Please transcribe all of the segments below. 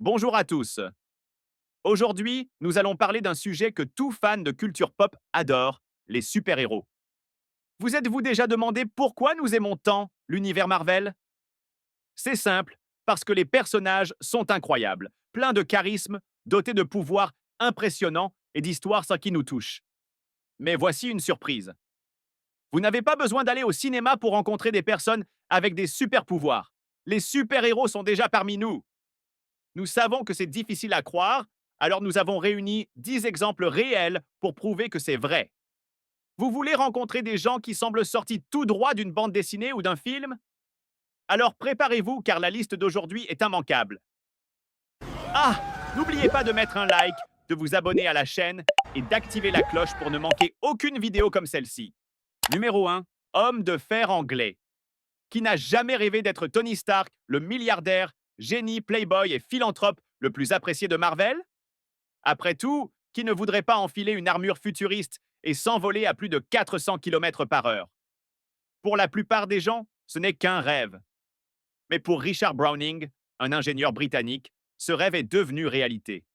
Bonjour à tous. Aujourd'hui, nous allons parler d'un sujet que tout fan de culture pop adore, les super-héros. Vous êtes-vous déjà demandé pourquoi nous aimons tant l'univers Marvel? C'est simple, parce que les personnages sont incroyables, pleins de charisme, dotés de pouvoirs impressionnants et d'histoires qui nous touchent. Mais voici une surprise. Vous n'avez pas besoin d'aller au cinéma pour rencontrer des personnes avec des super-pouvoirs. Les super-héros sont déjà parmi nous. Nous savons que c'est difficile à croire, alors nous avons réuni 10 exemples réels pour prouver que c'est vrai. Vous voulez rencontrer des gens qui semblent sortis tout droit d'une bande dessinée ou d'un film? Alors préparez-vous car la liste d'aujourd'hui est immanquable. Ah! N'oubliez pas de mettre un like, de vous abonner à la chaîne et d'activer la cloche pour ne manquer aucune vidéo comme celle-ci. Numéro 1. Homme de fer anglais. Qui n'a jamais rêvé d'être Tony Stark, le milliardaire, génie, playboy et philanthrope le plus apprécié de Marvel? Après tout, qui ne voudrait pas enfiler une armure futuriste et s'envoler à plus de 400 km par heure? Pour la plupart des gens, ce n'est qu'un rêve. Mais pour Richard Browning, un ingénieur britannique, ce rêve est devenu réalité.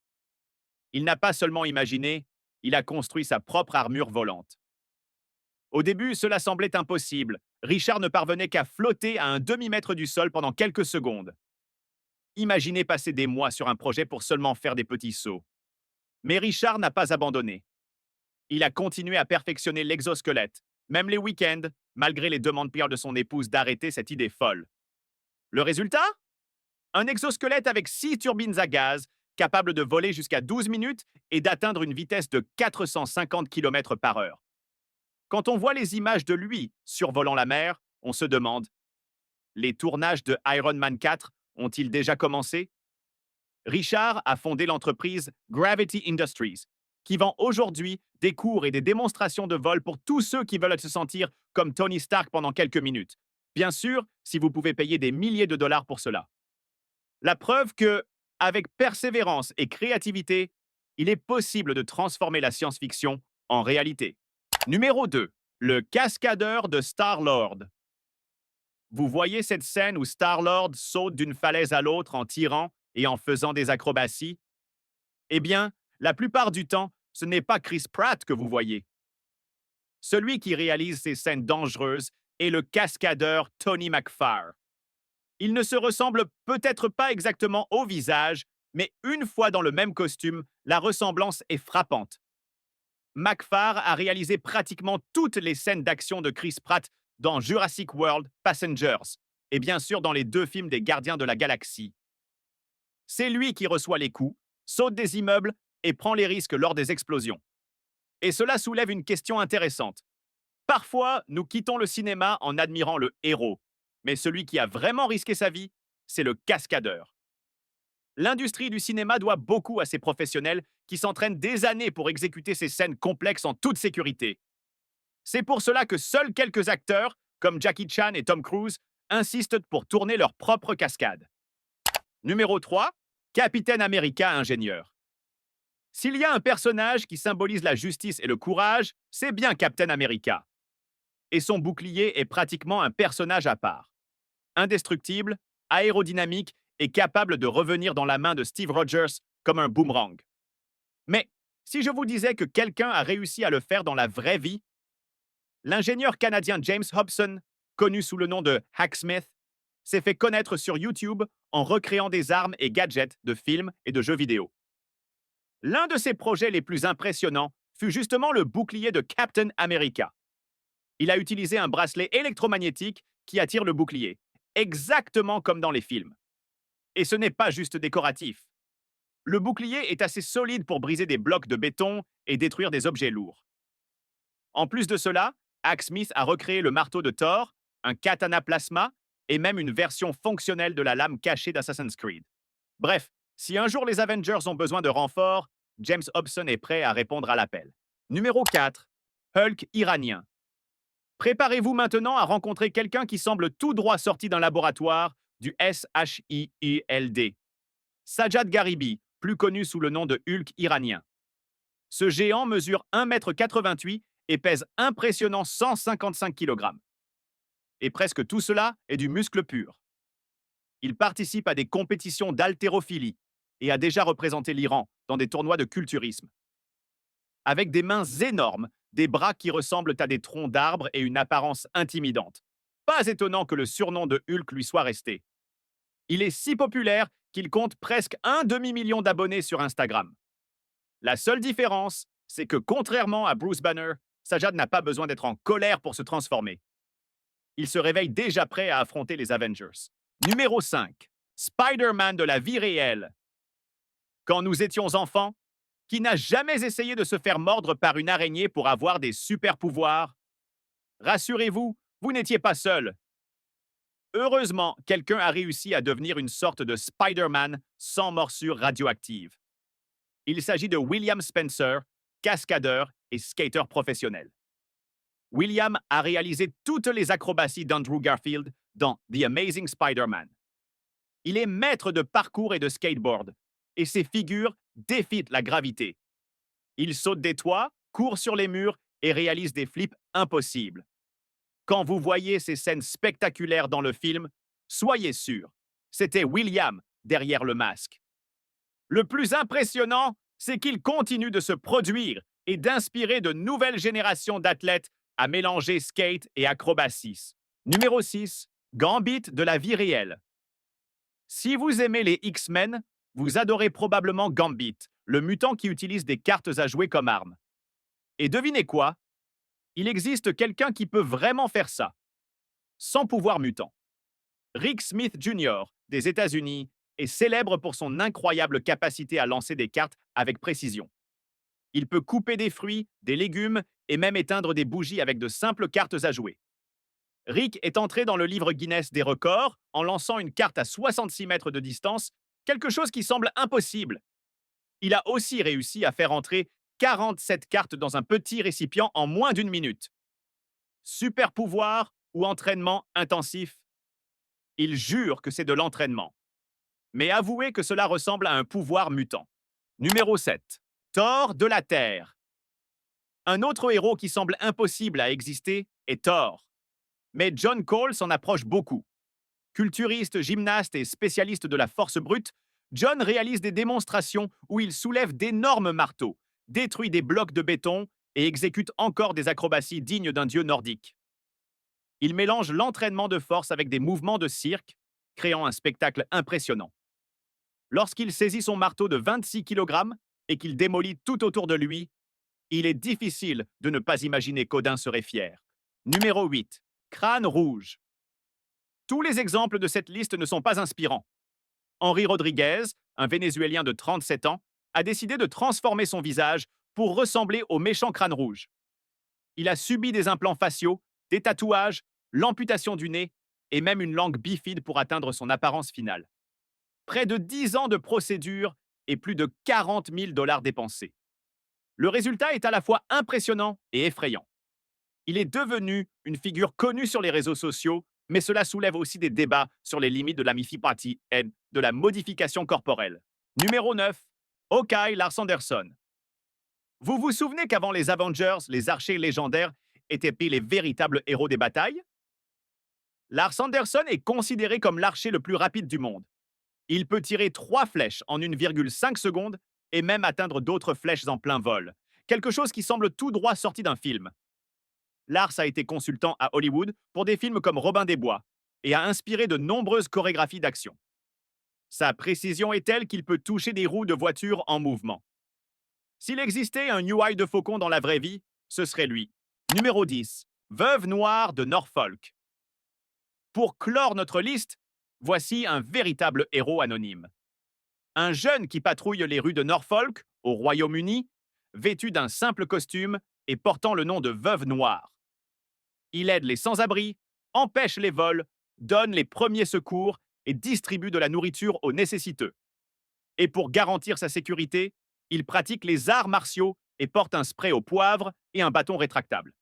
Il n'a pas seulement imaginé, il a construit sa propre armure volante. Au début, cela semblait impossible. Richard ne parvenait qu'à flotter à un demi-mètre du sol pendant quelques secondes. Imaginez passer des mois sur un projet pour seulement faire des petits sauts. Mais Richard n'a pas abandonné. Il a continué à perfectionner l'exosquelette, même les week-ends, malgré les demandes pires de son épouse d'arrêter cette idée folle. Le résultat? Un exosquelette avec 6 turbines à gaz, capable de voler jusqu'à 12 minutes et d'atteindre une vitesse de 450 km par heure. Quand on voit les images de lui survolant la mer, on se demande, les tournages de Iron Man 4 ont-ils déjà commencé? Richard a fondé l'entreprise Gravity Industries, qui vend aujourd'hui des cours et des démonstrations de vol pour tous ceux qui veulent se sentir comme Tony Stark pendant quelques minutes. Bien sûr, si vous pouvez payer des milliers de dollars pour cela. La preuve que, avec persévérance et créativité, il est possible de transformer la science-fiction en réalité. Numéro 2. Le cascadeur de Star-Lord. Vous voyez cette scène où Star-Lord saute d'une falaise à l'autre en tirant et en faisant des acrobaties? Eh bien, la plupart du temps, ce n'est pas Chris Pratt que vous voyez. Celui qui réalise ces scènes dangereuses est le cascadeur Tony McFarr. Il ne se ressemble peut-être pas exactement au visage, mais une fois dans le même costume, la ressemblance est frappante. McFarr a réalisé pratiquement toutes les scènes d'action de Chris Pratt dans Jurassic World, Passengers, et bien sûr dans les 2 films des Gardiens de la Galaxie. C'est lui qui reçoit les coups, saute des immeubles et prend les risques lors des explosions. Et cela soulève une question intéressante. Parfois, nous quittons le cinéma en admirant le héros, mais celui qui a vraiment risqué sa vie, c'est le cascadeur. L'industrie du cinéma doit beaucoup à ces professionnels qui s'entraînent des années pour exécuter ces scènes complexes en toute sécurité. C'est pour cela que seuls quelques acteurs, comme Jackie Chan et Tom Cruise, insistent pour tourner leur propre cascade. Numéro 3. Capitaine America ingénieur. S'il y a un personnage qui symbolise la justice et le courage, c'est bien Captain America. Et son bouclier est pratiquement un personnage à part. Indestructible, aérodynamique et capable de revenir dans la main de Steve Rogers comme un boomerang. Mais si je vous disais que quelqu'un a réussi à le faire dans la vraie vie, l'ingénieur canadien James Hobson, connu sous le nom de Hacksmith, s'est fait connaître sur YouTube en recréant des armes et gadgets de films et de jeux vidéo. L'un de ses projets les plus impressionnants fut justement le bouclier de Captain America. Il a utilisé un bracelet électromagnétique qui attire le bouclier, exactement comme dans les films. Et ce n'est pas juste décoratif. Le bouclier est assez solide pour briser des blocs de béton et détruire des objets lourds. En plus de cela, Hacksmith a recréé le marteau de Thor, un katana plasma et même une version fonctionnelle de la lame cachée d'Assassin's Creed. Bref, si un jour les Avengers ont besoin de renforts, James Hobson est prêt à répondre à l'appel. Numéro 4. Hulk iranien. Préparez-vous maintenant à rencontrer quelqu'un qui semble tout droit sorti d'un laboratoire du SHIELD. Sajad Garibi, plus connu sous le nom de Hulk iranien. Ce géant mesure 1,88 m et pèse impressionnant 155 kg. Et presque tout cela est du muscle pur. Il participe à des compétitions d'haltérophilie et a déjà représenté l'Iran dans des tournois de culturisme. Avec des mains énormes, des bras qui ressemblent à des troncs d'arbres et une apparence intimidante. Pas étonnant que le surnom de Hulk lui soit resté. Il est si populaire qu'il compte presque un demi-million d'abonnés sur Instagram. La seule différence, c'est que contrairement à Bruce Banner, Sajad n'a pas besoin d'être en colère pour se transformer. Il se réveille déjà prêt à affronter les Avengers. Numéro 5. Spider-Man de la vie réelle. Quand nous étions enfants, qui n'a jamais essayé de se faire mordre par une araignée pour avoir des super pouvoirs? Rassurez-vous, vous n'étiez pas seul. Heureusement, quelqu'un a réussi à devenir une sorte de Spider-Man sans morsure radioactive. Il s'agit de William Spencer, cascadeur et skater professionnel. William a réalisé toutes les acrobaties d'Andrew Garfield dans The Amazing Spider-Man. Il est maître de parcours et de skateboard, et ses figures défient la gravité. Il saute des toits, court sur les murs et réalise des flips impossibles. Quand vous voyez ces scènes spectaculaires dans le film, soyez sûr, c'était William derrière le masque. Le plus impressionnant, c'est qu'il continue de se produire et d'inspirer de nouvelles générations d'athlètes à mélanger skate et acrobatie. Numéro 6. Gambit de la vie réelle. Si vous aimez les X-Men, vous adorez probablement Gambit, le mutant qui utilise des cartes à jouer comme arme. Et devinez quoi? Il existe quelqu'un qui peut vraiment faire ça, sans pouvoir mutant. Rick Smith Jr. des États-Unis est célèbre pour son incroyable capacité à lancer des cartes avec précision. Il peut couper des fruits, des légumes et même éteindre des bougies avec de simples cartes à jouer. Rick est entré dans le livre Guinness des records en lançant une carte à 66 mètres de distance, quelque chose qui semble impossible. Il a aussi réussi à faire entrer 47 cartes dans un petit récipient en moins d'une minute. Super pouvoir ou entraînement intensif? Il jure que c'est de l'entraînement. Mais avouez que cela ressemble à un pouvoir mutant. Numéro 7. Thor de la Terre. Un autre héros qui semble impossible à exister est Thor. Mais John Cole s'en approche beaucoup. Culturiste, gymnaste et spécialiste de la force brute, John réalise des démonstrations où il soulève d'énormes marteaux, détruit des blocs de béton et exécute encore des acrobaties dignes d'un dieu nordique. Il mélange l'entraînement de force avec des mouvements de cirque, créant un spectacle impressionnant. Lorsqu'il saisit son marteau de 26 kg et qu'il démolit tout autour de lui, il est difficile de ne pas imaginer qu'Odin serait fier. Numéro 8. Crâne rouge. Tous les exemples de cette liste ne sont pas inspirants. Henry Rodriguez, un Vénézuélien de 37 ans, a décidé de transformer son visage pour ressembler au méchant crâne rouge. Il a subi des implants faciaux, des tatouages, l'amputation du nez et même une langue bifide pour atteindre son apparence finale. Près de 10 ans de procédure et plus de 40 000 $ dépensés. Le résultat est à la fois impressionnant et effrayant. Il est devenu une figure connue sur les réseaux sociaux, mais cela soulève aussi des débats sur les limites de la mythopathie et de la modification corporelle. Numéro 9. Hawkeye Lars Anderson. Vous vous souvenez qu'avant les Avengers, les archers légendaires étaient pris les véritables héros des batailles? Lars Anderson est considéré comme l'archer le plus rapide du monde. Il peut tirer 3 flèches en 1,5 secondes et même atteindre d'autres flèches en plein vol. Quelque chose qui semble tout droit sorti d'un film. Lars a été consultant à Hollywood pour des films comme Robin des Bois et a inspiré de nombreuses chorégraphies d'action. Sa précision est telle qu'il peut toucher des roues de voiture en mouvement. S'il existait un UI de faucon dans la vraie vie, ce serait lui. Numéro 10. Veuve noire de Norfolk. Pour clore notre liste, voici un véritable héros anonyme. Un jeune qui patrouille les rues de Norfolk, au Royaume-Uni, vêtu d'un simple costume et portant le nom de Veuve Noire. Il aide les sans-abri, empêche les vols, donne les premiers secours et distribue de la nourriture aux nécessiteux. Et pour garantir sa sécurité, il pratique les arts martiaux et porte un spray au poivre et un bâton rétractable.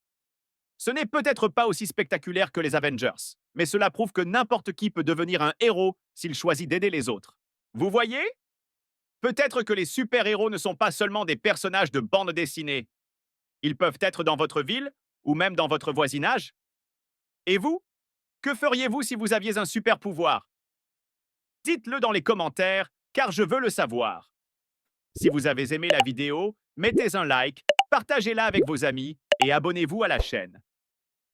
Ce n'est peut-être pas aussi spectaculaire que les Avengers, mais cela prouve que n'importe qui peut devenir un héros s'il choisit d'aider les autres. Vous voyez? Peut-être que les super-héros ne sont pas seulement des personnages de bande dessinée. Ils peuvent être dans votre ville ou même dans votre voisinage. Et vous? Que feriez-vous si vous aviez un super pouvoir? Dites-le dans les commentaires car je veux le savoir. Si vous avez aimé la vidéo, mettez un like, partagez-la avec vos amis et abonnez-vous à la chaîne.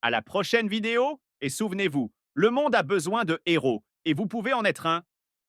À la prochaine vidéo et souvenez-vous, le monde a besoin de héros et vous pouvez en être un